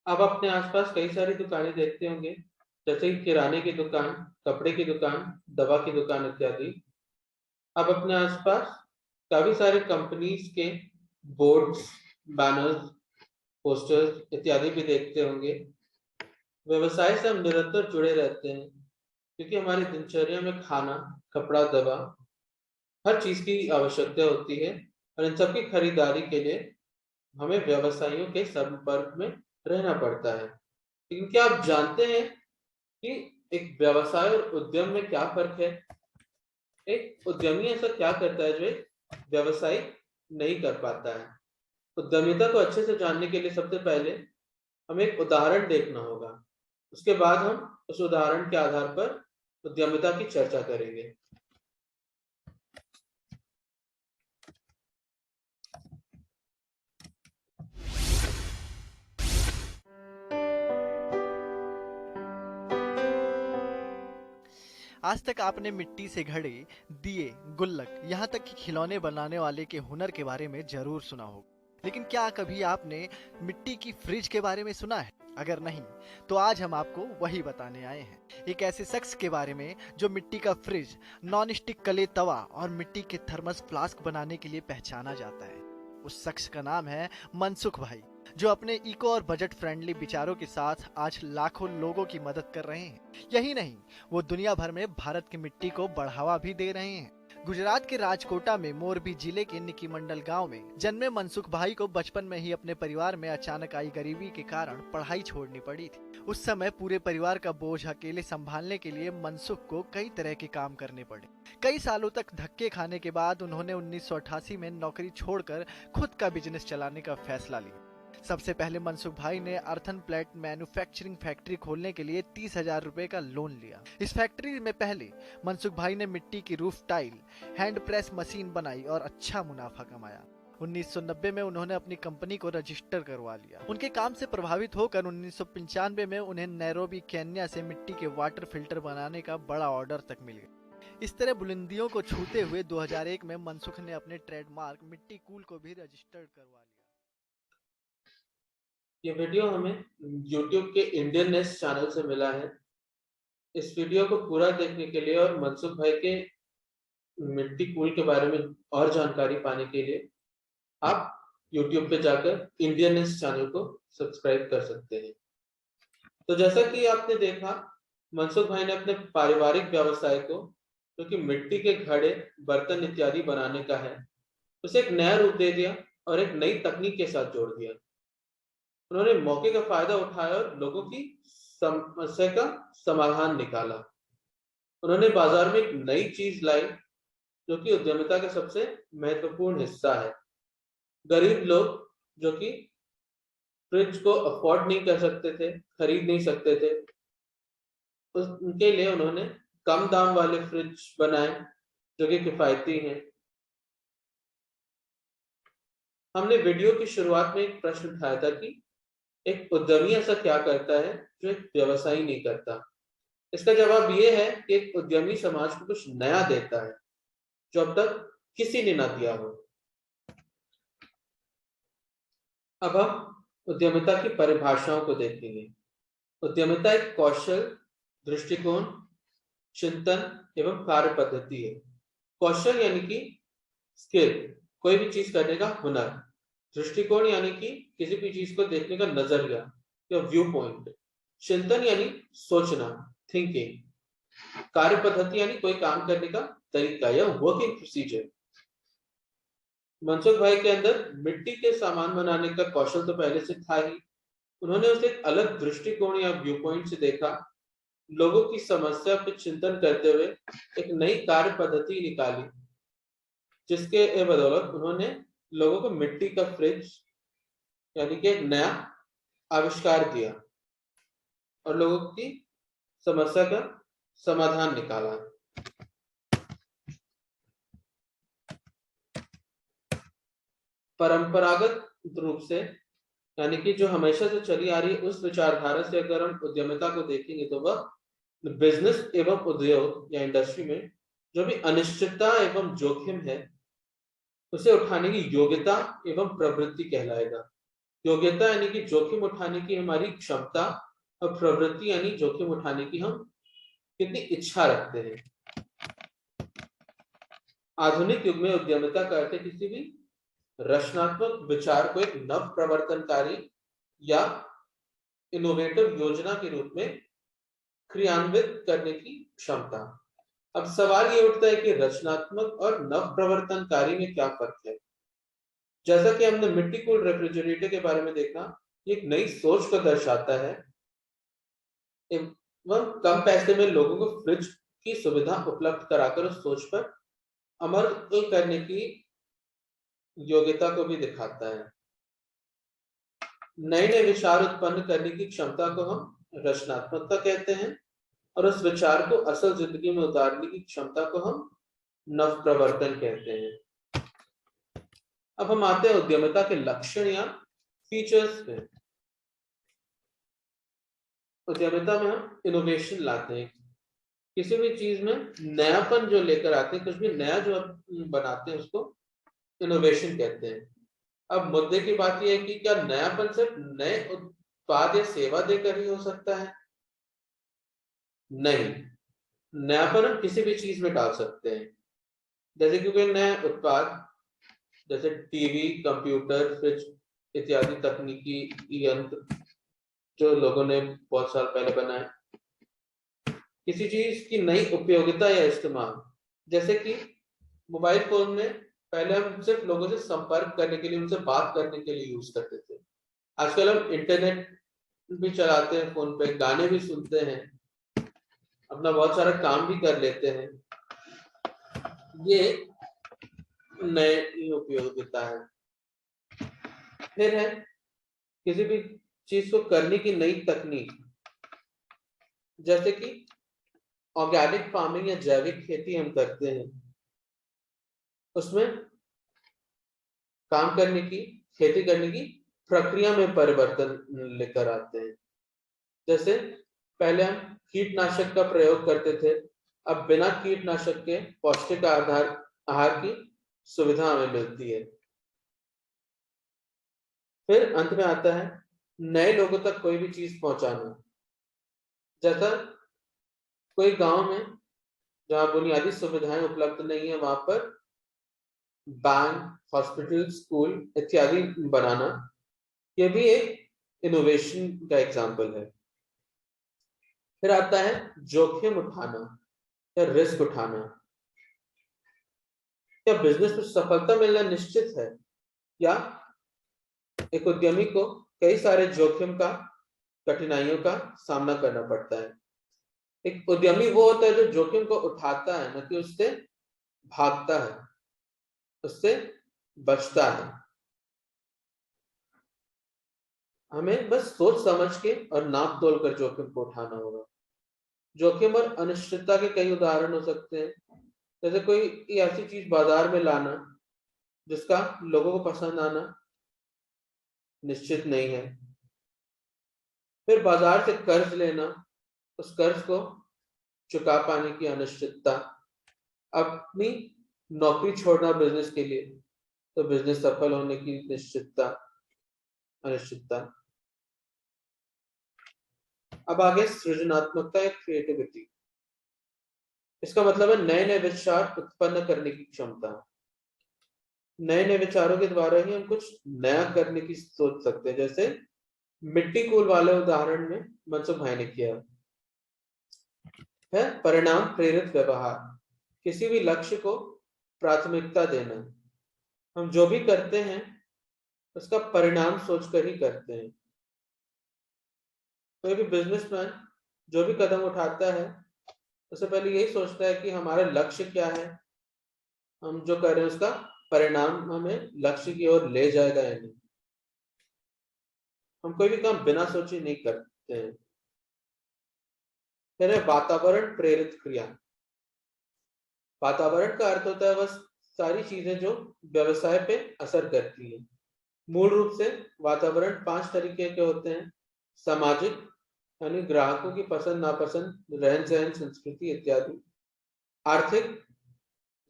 आप अपने आसपास कई सारी दुकानें देखते होंगे, जैसे कि किराने की दुकान, कपड़े की दुकान, दवा की दुकान इत्यादि। आप अपने आसपास काफ़ी सारे कंपनीज़ के बोर्ड्स, बैनर्स, पोस्टर्स इत्यादि भी देखते होंगे। व्यवसाय से हम निरंतर जुड़े रहते हैं, क्योंकि हमारी दिनचर्या में खाना, कपड़ा, दवा, हर चीज़ की आवश्यकता होती है और इन सब की खरीदारी के लिए हमें व्यवसायियों के संपर्क में रहना पड़ता है। लेकिन क्या आप जानते हैं कि एक व्यवसाय और उद्यम में क्या फ़र्क है? एक उद्यमी ऐसा क्या करता है जो एक व्यवसायी नहीं कर पाता है? उद्यमिता को अच्छे से जानने के लिए सबसे पहले हमें एक उदाहरण देखना होगा। उसके बाद हम उस उदाहरण के आधार पर उद्यमिता की चर्चा करेंगे। आज तक आपने मिट्टी से घड़े, दिए, गुल्लक, यहाँ तक कि खिलौने बनाने वाले के हुनर के बारे में जरूर सुना होगा। लेकिन क्या कभी आपने मिट्टी की फ्रिज के बारे में सुना है? अगर नहीं, तो आज हम आपको वही बताने आए हैं। एक ऐसे शख्स के बारे में जो मिट्टी का फ्रिज, नॉन स्टिक कले तवा और मिट्टी के थर्मस फ्लास्क बनाने के लिए पहचाना जाता है। उस शख्स का नाम है मनसुख भाई, जो अपने इको और बजट फ्रेंडली विचारों के साथ आज लाखों लोगों की मदद कर रहे हैं। यही नहीं, वो दुनिया भर में भारत की मिट्टी को बढ़ावा भी दे रहे हैं। गुजरात के राजकोटा में मोरबी जिले के निकी मंडल गांव में जन्मे मनसुख भाई को बचपन में ही अपने परिवार में अचानक आई गरीबी के कारण पढ़ाई छोड़नी पड़ी थी। उस समय पूरे परिवार का बोझ अकेले संभालने के लिए मनसुख को कई तरह के काम करने पड़े। कई सालों तक धक्के खाने के बाद उन्होंने 1988 में नौकरी छोड़कर खुद का बिजनेस चलाने का फैसला लिया। सबसे पहले मनसुख भाई ने अर्थन प्लेट मैन्युफैक्चरिंग फैक्ट्री खोलने के लिए 30,000 रुपए का लोन लिया। इस फैक्ट्री में पहले मनसुख भाई ने मिट्टी की roof tile, hand press machine बनाई और अच्छा मुनाफा कमाया। 1990 में उन्होंने अपनी कंपनी को रजिस्टर करवा लिया। उनके काम से प्रभावित होकर 1995 में उन्हें नैरोबी केन्या से मिट्टी के वाटर फिल्टर बनाने का बड़ा ऑर्डर तक मिल गया। इस तरह बुलंदियों को छूते हुए 2001 में मनसुख ने अपने ट्रेडमार्क मिट्टी कूल को भी रजिस्टर्ड करवा लिया। ये वीडियो हमें यूट्यूब के इंडियन नेस्ट चैनल से मिला है। इस वीडियो को पूरा देखने के लिए और मनसुख भाई के मिट्टी कूल के बारे में और जानकारी पाने के लिए आप यूट्यूब पे जाकर इंडियन नेस्ट चैनल को सब्सक्राइब कर सकते हैं। तो जैसा कि आपने देखा, मनसुख भाई ने अपने पारिवारिक व्यवसाय को, जो कि मिट्टी के घड़े, बर्तन इत्यादि बनाने का है, उसे एक नया रूप दे दिया और एक नई तकनीक के साथ जोड़ दिया। उन्होंने मौके का फायदा उठाया और लोगों की समस्या का समाधान निकाला। उन्होंने बाजार में एक नई चीज लाई, जो कि उद्यमिता का सबसे महत्वपूर्ण हिस्सा है। गरीब लोग जो कि फ्रिज को अफोर्ड नहीं कर सकते थे, खरीद नहीं सकते थे, उनके लिए उन्होंने कम दाम वाले फ्रिज बनाए, जो कि किफायती हैं। हमने वीडियो की शुरुआत में एक प्रश्न उठाया था कि एक उद्यमी ऐसा क्या करता है जो एक व्यवसायी नहीं करता। इसका जवाब ये है कि एक उद्यमी समाज को कुछ नया देता है, जो अब तक किसी ने ना दिया हो। अब हम उद्यमिता की परिभाषाओं को देखेंगे। उद्यमिता एक कौशल, दृष्टिकोण, चिंतन एवं कार्य पद्धति है। कौशल यानी कि स्किल, कोई भी चीज करने का हुनर। दृष्टिकोण यानी कि किसी भी चीज को देखने का नजरिया या व्यू पॉइंट। चिंतन यानी सोचना, थिंकिंग। कार्य पद्धति यानी कोई काम करने का तरीका या वर्किंग प्रोसीजर। मनसुख भाई के अंदर मिट्टी के सामान बनाने का कौशल तो पहले से था ही। उन्होंने उसे एक अलग दृष्टिकोण या व्यू पॉइंट से देखा, लोगों की समस्या पर चिंतन करते हुए एक नई कार्य पद्धति निकाली, जिसके बदौलत उन्होंने लोगों को मिट्टी का फ्रिज यानी कि एक नया आविष्कार दिया और लोगों की समस्या का समाधान निकाला। परंपरागत रूप से, यानी कि जो हमेशा से चली आ रही है, उस विचारधारा से अगर हम उद्यमिता को देखेंगे तो वह बिजनेस एवं उद्योग या इंडस्ट्री में जो भी अनिश्चितता एवं जोखिम है, उसे उठाने की योग्यता एवं प्रवृत्ति कहलाएगा। योग्यता यानी कि जोखिम उठाने की हमारी क्षमता, और प्रवृत्ति यानी जोखिम उठाने की हम कितनी इच्छा रखते हैं। आधुनिक युग में उद्यमिता का अर्थ है किसी भी रचनात्मक विचार को एक नव प्रवर्तनकारी या इनोवेटिव योजना के रूप में क्रियान्वित करने की क्षमता। अब सवाल ये उठता है कि रचनात्मक और नव प्रवर्तनकारी में क्या फर्क है। जैसा कि हमने मिट्टी कूल रेफ्रिजरेटर के बारे में देखा, ये एक नई सोच को दर्शाता है एवं कम पैसे में लोगों को फ्रिज की सुविधा उपलब्ध कराकर उस सोच पर अमल करने की योग्यता को भी दिखाता है। नए नए विचार उत्पन्न करने की क्षमता को हम रचनात्मकता कहते हैं, और उस विचार को असल जिंदगी में उतारने की क्षमता को हम नव प्रवर्तन कहते हैं। अब हम आते हैं उद्यमिता के लक्षण या फीचर्स पे। उद्यमिता में हम इनोवेशन लाते हैं, किसी भी चीज में नयापन जो लेकर आते हैं, कुछ भी नया जो बनाते हैं उसको इनोवेशन कहते हैं। अब मुद्दे की बात यह है कि क्या नयापन सिर्फ नए उत्पाद या सेवा देकर ही हो सकता है? नहीं, नयापन हम किसी भी चीज में डाल सकते हैं। जैसे कि कोई नया उत्पाद, जैसे टीवी, कंप्यूटर, फ्रिज इत्यादि तकनीकी यंत्र जो लोगों ने बहुत साल पहले बनाए। किसी चीज की नई उपयोगिता या इस्तेमाल, जैसे कि मोबाइल फोन में पहले हम सिर्फ लोगों से संपर्क करने के लिए, उनसे बात करने के लिए यूज करते थे। आजकल हम इंटरनेट भी चलाते हैं, फोन पे गाने भी सुनते हैं, अपना बहुत सारा काम भी कर लेते हैं। ये नई उपयोगिता है। फिर है किसी भी चीज को करने की नई तकनीक, जैसे कि ऑर्गेनिक फार्मिंग या जैविक खेती हम करते हैं, उसमें काम करने की, खेती करने की प्रक्रिया में परिवर्तन लेकर आते हैं। जैसे पहले हम कीटनाशक का प्रयोग करते थे, अब बिना कीटनाशक के पौष्टिक आहार की सुविधा हमें मिलती है। फिर अंत में आता है नए लोगों तक कोई भी चीज पहुंचाना। जैसा कोई गांव में जहां बुनियादी सुविधाएं उपलब्ध नहीं है, वहां पर बैंक, हॉस्पिटल, स्कूल इत्यादि बनाना, ये भी एक इनोवेशन का एग्जाम्पल है। फिर आता है जोखिम उठाना या रिस्क उठाना। क्या बिजनेस में सफलता मिलना निश्चित है, या एक उद्यमी को कई सारे जोखिम का, कठिनाइयों का सामना करना पड़ता है? एक उद्यमी वो होता है जो जोखिम को उठाता है, न कि उससे भागता है, उससे बचता है। हमें बस सोच समझ के और नाप तोल कर जोखिम को उठाना होगा। जोखिम और अनिश्चितता के कई उदाहरण हो सकते हैं, जैसे कोई ऐसी चीज बाजार में लाना जिसका लोगों को पसंद आना निश्चित नहीं है। फिर बाजार से कर्ज लेना, उस कर्ज को चुका पाने की अनिश्चितता। अपनी नौकरी छोड़ना बिजनेस के लिए, तो बिजनेस सफल होने की अनिश्चितता। अब आगे सृजनात्मकता या क्रिएटिविटी। इसका मतलब है नए नए विचार उत्पन्न करने की क्षमता। नए नए विचारों के द्वारा ही हम कुछ नया करने की सोच सकते हैं। जैसे मिट्टी कूल वाले उदाहरण में मनसुख भाई ने किया है परिणाम प्रेरित व्यवहार। किसी भी लक्ष्य को प्राथमिकता देना। हम जो भी करते हैं उसका परिणाम सोचकर ही करते हैं। कोई भी बिजनेसमैन जो भी कदम उठाता है, उससे पहले यही सोचता है कि हमारा लक्ष्य क्या है, हम जो कर रहे हैं उसका परिणाम हमें लक्ष्य की ओर ले जाएगा या नहीं। हम कोई भी काम बिना सोचे नहीं करते हैं। फिर है वातावरण प्रेरित क्रिया। वातावरण का अर्थ होता है बस सारी चीजें जो व्यवसाय पे असर करती हैं। मूल रूप से वातावरण 5 तरीके के होते हैं: सामाजिक यानी ग्राहकों की पसंद नापसंद, रहन सहन, संस्कृति इत्यादि। आर्थिक,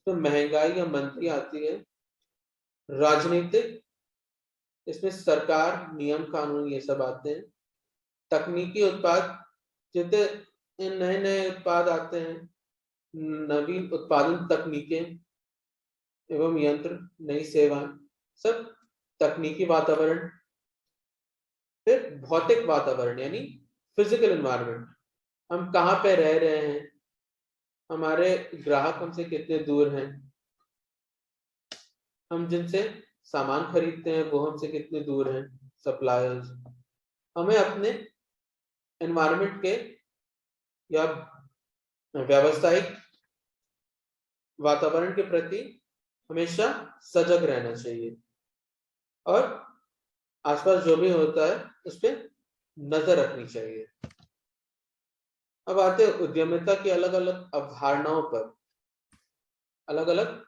तो महंगाई या मंदी आती है। राजनीतिक, इसमें सरकार, नियम कानून ये सब आते हैं। तकनीकी उत्पाद, जितने नए नए उत्पाद आते हैं, नवीन उत्पादन तकनीकें एवं यंत्र, नई सेवाएं, सब तकनीकी वातावरण। फिर भौतिक वातावरण यानी फिजिकल एनवायरनमेंट, हम कहाँ पे रह रहे हैं, हमारे ग्राहक हमसे कितने दूर हैं, हम जिनसे सामान खरीदते हैं वो हमसे कितने दूर हैं, सप्लायर्स। हमें अपने एनवायरनमेंट के या व्यावसायिक वातावरण के प्रति हमेशा सजग रहना चाहिए और आसपास जो भी होता है उस पर नजर रखनी चाहिए। अब आते हैं उद्यमिता की अलग अलग अवधारणाओं पर, अलग अलग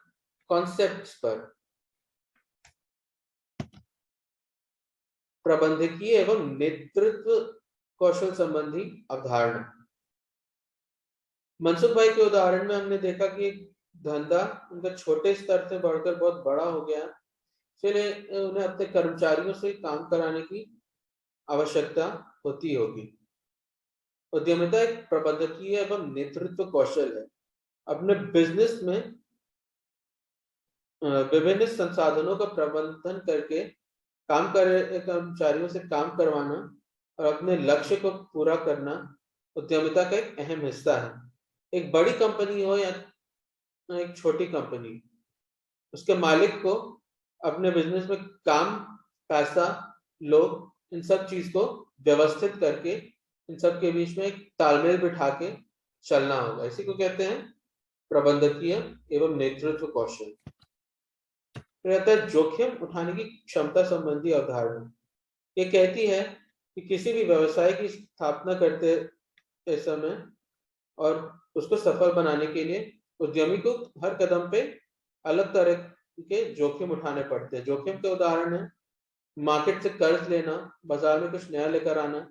कॉन्सेप्ट्स पर। प्रबंधकीय एवं नेतृत्व कौशल संबंधी अवधारणा। मनसुख भाई के उदाहरण में हमने देखा कि एक धंधा उनका छोटे स्तर से बढ़कर बहुत बड़ा हो गया, फिर उन्हें अपने कर्मचारियों से काम कराने की आवश्यकता होती होगी। उद्यमिता एक प्रबंधकीय एवं नेतृत्व कौशल है। अपने बिजनेस में विभिन्न संसाधनों का प्रबंधन करके काम कर रहे कर्मचारियों से काम करवाना और अपने लक्ष्य को पूरा करना उद्यमिता का एक अहम हिस्सा है। एक बड़ी कंपनी हो या एक छोटी कंपनी, उसके मालिक को अपने बिजनेस में काम, पैसा, लोग, इन सब चीज को व्यवस्थित करके इन सब के बीच में एक तालमेल बिठा के चलना होगा। इसी को कहते हैं प्रबंधकीय एवं नेतृत्व कौशल। रहता है जोखिम उठाने की क्षमता संबंधी अवधारणा। ये कहती है कि किसी भी व्यवसाय की स्थापना करते समय और उसको सफल बनाने के लिए उद्यमी को हर कदम पे अलग तरह के जोखिम उठाने पड़ते हैं। जोखिम के उदाहरण है मार्केट से कर्ज लेना, बाजार में कुछ नया लेकर आना,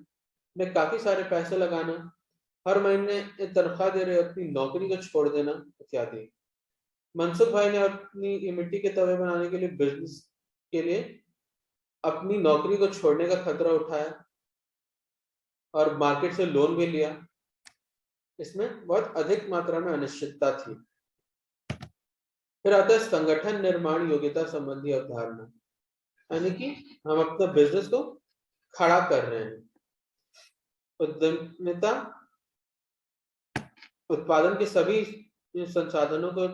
में काफी सारे पैसे लगाना, हर महीने तनख्वाह दे रहे अपनी नौकरी को छोड़ देना इत्यादि। मनसुख भाई ने अपनी मिट्टी के तवे बनाने के लिए बिजनेस के लिए अपनी नौकरी को छोड़ने का खतरा उठाया और मार्केट से लोन भी लिया। इसमें बहुत अधिक मात्रा में अनिश्चितता थी। फिर आता है संगठन निर्माण योग्यता संबंधी अवधारणा, यानी कि हम अपने बिजनेस को खड़ा कर रहे हैं। उद्यमिता उत्पादन के सभी संसाधनों को,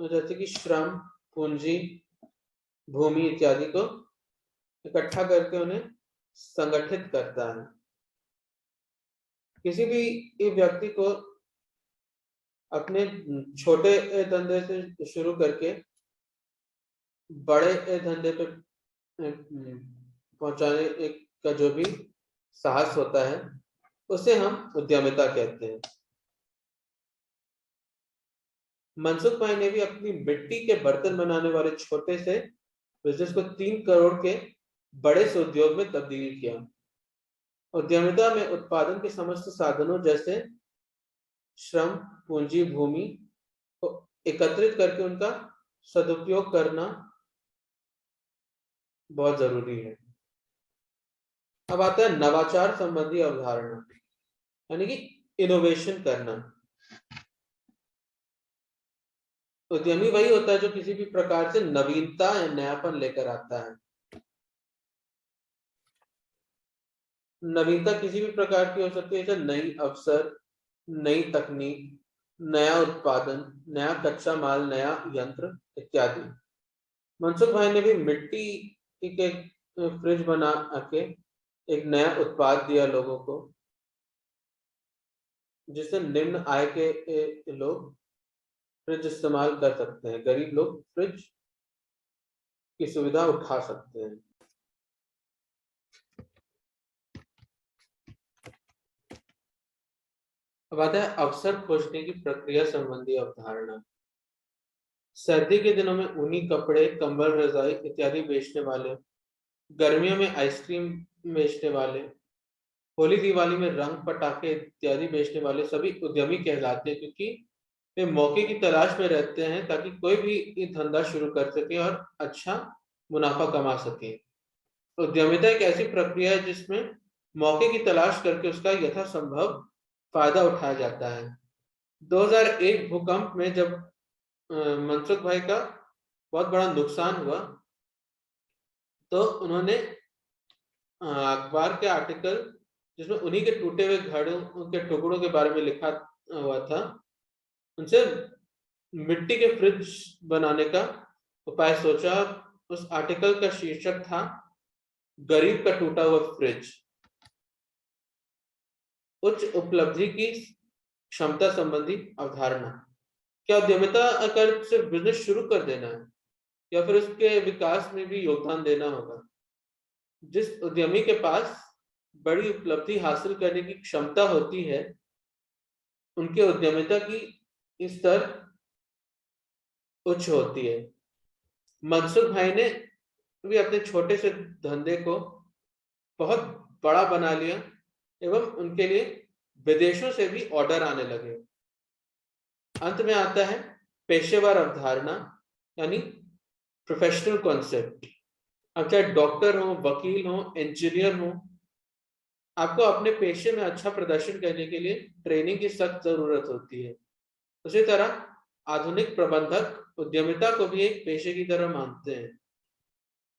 जैसे कि श्रम, पूंजी, भूमि इत्यादि को इकट्ठा करके उन्हें संगठित करता है। किसी भी व्यक्ति को अपने छोटे धंधे से शुरू करके बड़े धंधे पे पहुंचाने का जो भी साहस होता है उसे हम उद्यमिता कहते हैं। मनसुख भाई ने भी अपनी मिट्टी के बर्तन बनाने वाले छोटे से बिजनेस को 3 करोड़ के बड़े से उद्योग में तब्दील किया। उद्यमिता में उत्पादन के समस्त साधनों जैसे श्रम, पूंजी, भूमि को एकत्रित करके उनका सदुपयोग करना बहुत जरूरी है। अब आता है नवाचार संबंधी अवधारणा, यानी कि इनोवेशन करना। उद्यमी वही होता है जो किसी भी प्रकार से नवीनता या नयापन लेकर आता है। नवीनता किसी भी प्रकार की हो सकती है, जैसे नई अवसर, नई तकनीक, नया उत्पादन, नया कच्चा माल, नया यंत्र इत्यादि। मनसुख भाई ने भी मिट्टी के फ्रिज बना के एक नया उत्पाद दिया लोगों को, जिससे निम्न आय के लोग फ्रिज इस्तेमाल कर सकते हैं। गरीब लोग फ्रिज की सुविधा उठा सकते हैं। अब आता है अवसर खोजने की प्रक्रिया संबंधी अवधारणा। सर्दी के दिनों में ऊनी कपड़े, कंबल, रजाई इत्यादि बेचने वाले, गर्मियों में आइसक्रीम बेचने वाले, होली दिवाली में रंग, पटाखे इत्यादि बेचने वाले सभी उद्यमी कहलाते हैं, क्योंकि वे मौके की तलाश में रहते हैं ताकि कोई भी धंधा शुरू कर सके और अच्छा मुनाफा कमा सके। उद्यमिता एक ऐसी प्रक्रिया है जिसमें मौके की तलाश करके उसका यथासंभव फायदा उठाया जाता है। 2001 भूकंप में जब मनसुख भाई का बहुत बड़ा नुकसान हुआ, तो उन्होंने अखबार के आर्टिकल जिसमें उन्हीं के टूटे हुए घरों के टुकड़ों के बारे में लिखा हुआ था, उनसे मिट्टी के फ्रिज बनाने का उपाय सोचा। उस आर्टिकल का शीर्षक था गरीब का टूटा हुआ फ्रिज, उच्च उपलब्धि की क्षमता संबंधी अवधारणा। क्या उद्यमिता अगर सिर्फ बिजनेस शुरू कर देना है या फिर उसके विकास में भी योगदान देना होगा? जिस उद्यमी के पास बड़ी उपलब्धि हासिल करने की क्षमता होती है, उनके उद्यमिता की स्तर उच्च होती है। मनसुख भाई ने भी अपने छोटे से धंधे को बहुत बड़ा बना लिया एवं उनके लिए विदेशों से भी ऑर्डर आने लगे। अंत में आता है पेशेवर अवधारणा, यानी प्रोफेशनल कॉन्सेप्ट। अब चाहे डॉक्टर हो, वकील हो, इंजीनियर हो, आपको अपने पेशे में अच्छा प्रदर्शन करने के लिए ट्रेनिंग की सख्त जरूरत होती है। उसी तरह आधुनिक प्रबंधक उद्यमिता को भी एक पेशे की तरह मानते हैं।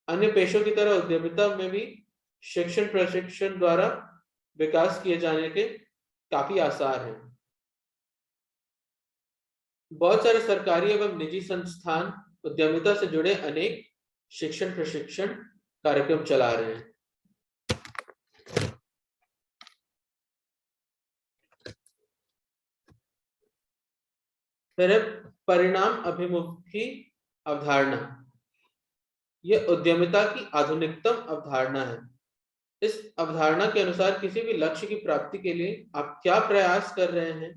अन्य पेशों की तरह उद्यमिता में भी शिक्षण प्रशिक्षण द्वारा विकास किए जाने के काफी आसार हैं। बहुत सारे सरकारी एवं निजी संस्थान उद्यमिता से जुड़े अनेक शिक्षण प्रशिक्षण कार्यक्रम चला रहे हैं। फिर है परिणाम अभिमुखी अवधारणा। यह उद्यमिता की आधुनिकतम अवधारणा है। इस अवधारणा के अनुसार किसी भी लक्ष्य की प्राप्ति के लिए आप क्या प्रयास कर रहे हैं,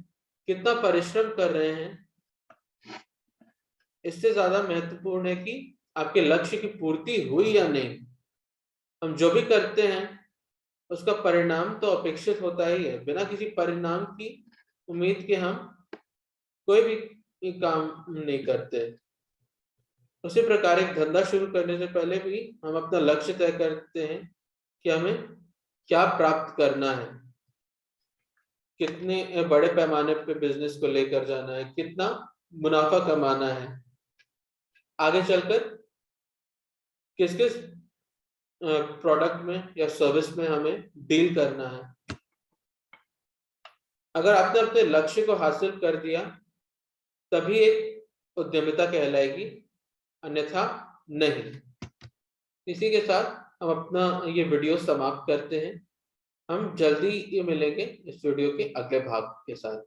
कितना परिश्रम कर रहे हैं, इससे ज्यादा महत्वपूर्ण है कि आपके लक्ष्य की पूर्ति हुई या नहीं। हम जो भी करते हैं उसका परिणाम तो अपेक्षित होता ही है। बिना किसी परिणाम की उम्मीद के हम कोई भी काम नहीं करते। उसी प्रकार एक धंधा शुरू करने से पहले भी हम अपना लक्ष्य तय करते हैं कि हमें क्या प्राप्त करना है, कितने बड़े पैमाने पे बिजनेस को लेकर जाना है, कितना मुनाफा कमाना है, आगे चलकर किस किस प्रोडक्ट में या सर्विस में हमें डील करना है। अगर आपने अपने लक्ष्य को हासिल कर दिया तभी एक उद्यमिता कहलाएगी, अन्यथा नहीं। इसी के साथ हम अपना ये वीडियो समाप्त करते हैं। हम जल्दी ये मिलेंगे इस वीडियो के अगले भाग के साथ।